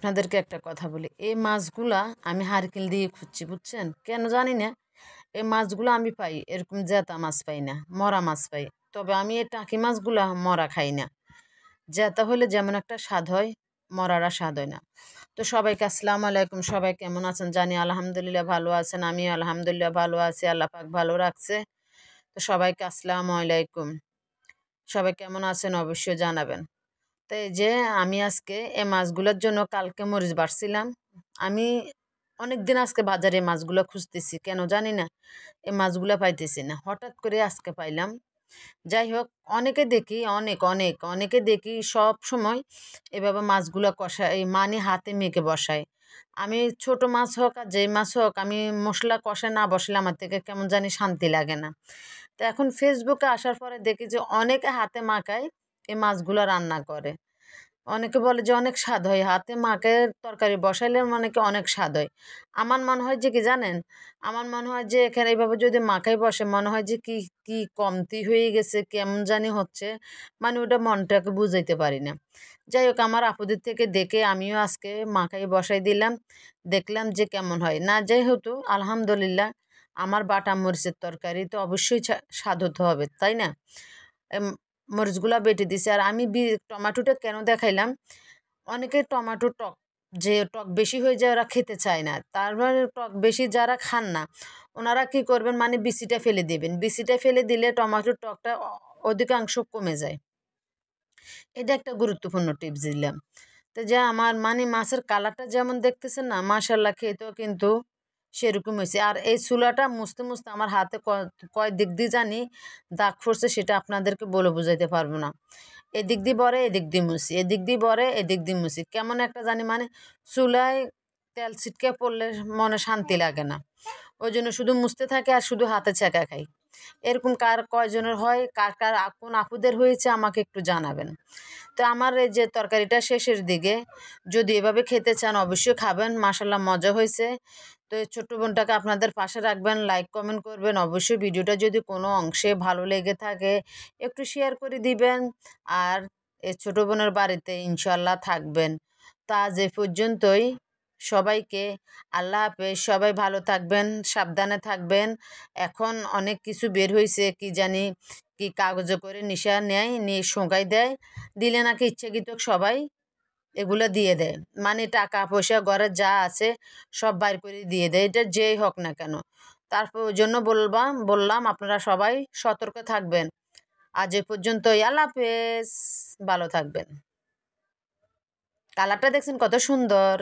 আপনাদেরকে একটা কথা বলি, এই মাছগুলা আমি হারকেল দিয়ে খুঁজছি, বুঝছেন? কেন জানি না, এই মাছগুলো আমি পাই এরকম জেতা মাছ পাই না, মরা মাছ পাই। তবে আমি এই টাকি মাছগুলা মরা খাই না। জেতা হলে যেমন একটা স্বাদ হয়, মরারা স্বাদ হয় না। তো সবাইকে আসসালামু আলাইকুম। সবাই কেমন আছেন? জানি আলহামদুলিল্লাহ ভালো আছেন, আমি আলহামদুলিল্লাহ ভালো আছি, আল্লাহ পাক ভালো রাখছে। তো সবাইকে আসসালামু আলাইকুম। সবাই কেমন আছেন অবশ্যই জানাবেন। তো এই যে আমি আজকে এই মাছগুলোর জন্য কালকে মরিচ বাড়ছিলাম। আমি অনেক দিন আজকে বাজারে এই মাছগুলো খুঁজতেছি, কেন জানি না এই মাছগুলো পাইতেছি না। হঠাৎ করে আজকে পাইলাম। যাই হোক, অনেকে দেখি অনেকে দেখি সব সময় এভাবে মাছগুলো কষায়, এই মানে হাতে মেখে বসায়। আমি ছোট মাছ হোক আর যেই মাছ হোক, আমি মশলা কষায় না বসলে আমার থেকে কেমন জানি শান্তি লাগে না। তো এখন ফেসবুকে আসার পরে দেখি যে অনেকে হাতে মাখায় এই মাছগুলো রান্না করে। অনেকে বলে যে অনেক স্বাদ হয়, হাতে মাকে তরকারি বসাইলে মনে কি অনেক স্বাদ হয়। আমার মনে হয় যে কি জানেন, আমার মনে হয় যে এখানে এইভাবে যদি মাখাই বসে, মনে হয় যে কি কি কমতি হয়ে গেছে, কেমন জানি হচ্ছে। মানে ওটা মনটাকে বুঝাইতে পারি না। যাই হোক, আমার আপুদের থেকে দেখে আমিও আজকে মাখাই বসাই দিলাম, দেখলাম যে কেমন হয়। না যাই হতো, আলহামদুলিল্লাহ, আমার বাটা মরিচের তরকারি তো অবশ্যই স্বাদ হতে হবে, তাই না? মরিচগুলা বেটে দিছে। আর আমি টমাটোটা কেন দেখাইলাম, অনেকে টমাটো টক, যে টক বেশি হয়ে যায় ওরা খেতে চায় না। তার মানে টক বেশি যারা খান না, ওনারা কি করবেন, মানে বিচিটা ফেলে দেবেন। বিচিটা ফেলে দিলে টমাটোর টকটা অধিকাংশ কমে যায়। এটা একটা গুরুত্বপূর্ণ টিপস দিলাম। তো যে আমার মানে মাছের কালারটা যেমন দেখতেছেন না, মাশাল্লাহ, খেতেও কিন্তু সেরকম হয়েছে। আর এই চুলাটা মুছতে মুছতে আমার হাতে কয় দিক দিয়ে জানি দাগ পড়ছে, সেটা আপনাদেরকে বলে বুঝাইতে পারবো না। এদিক দিয়ে বরে, এদিক দিয়ে মুছি, এদিক দিয়ে বরে, এদিক দিয়ে মুছি, কেমন একটা জানি, মানে চুলায় তেল ছিটকে পড়লে মনে শান্তি লাগে না। ওই জন্য শুধু মুছতে থাকে আর শুধু হাতে ছেঁকা খাই। এরকম কার কয়জনের হয়, কার কার কোন আপুদের হয়েছে আমাকে একটু জানাবেন। তো আমার এই যে তরকারিটা শেষের দিকে, যদি এভাবে খেতে চান অবশ্যই খাবেন, মাশাল্লাহ মজা হয়েছে। তো এই ছোট্ট বোনটাকে আপনাদের পাশে রাখবেন, লাইক কমেন্ট করবেন অবশ্যই। ভিডিওটা যদি কোনো অংশে ভালো লেগে থাকে একটু শেয়ার করে দিবেন। আর এই ছোট বোনের বাড়িতে ইনশাল্লাহ থাকবেন। তা আজ এ পর্যন্তই। সবাইকে আল্লাহ হাফেজ। সবাই ভালো থাকবেন, সাবধানে থাকবেন। এখন অনেক কিছু বের হয়েছে, কি জানি কি কাগজে করে নিশা নেয়, নিয়ে শোঁকাই দেয়, দিলে নাকি ইচ্ছাকৃত সবাই এগুলো দিয়ে দেয়। মানে টাকা পয়সা ঘরে যা আছে সব বাইর করে দিয়ে দেয়, এটা যেই হোক না কেন। তারপর ওই জন্য বললাম আপনারা সবাই সতর্ক থাকবেন। আজ এ পর্যন্তই, আল্লাহ হাফেজ। ভালো থাকবেন। কালারটা দেখছেন কত সুন্দর।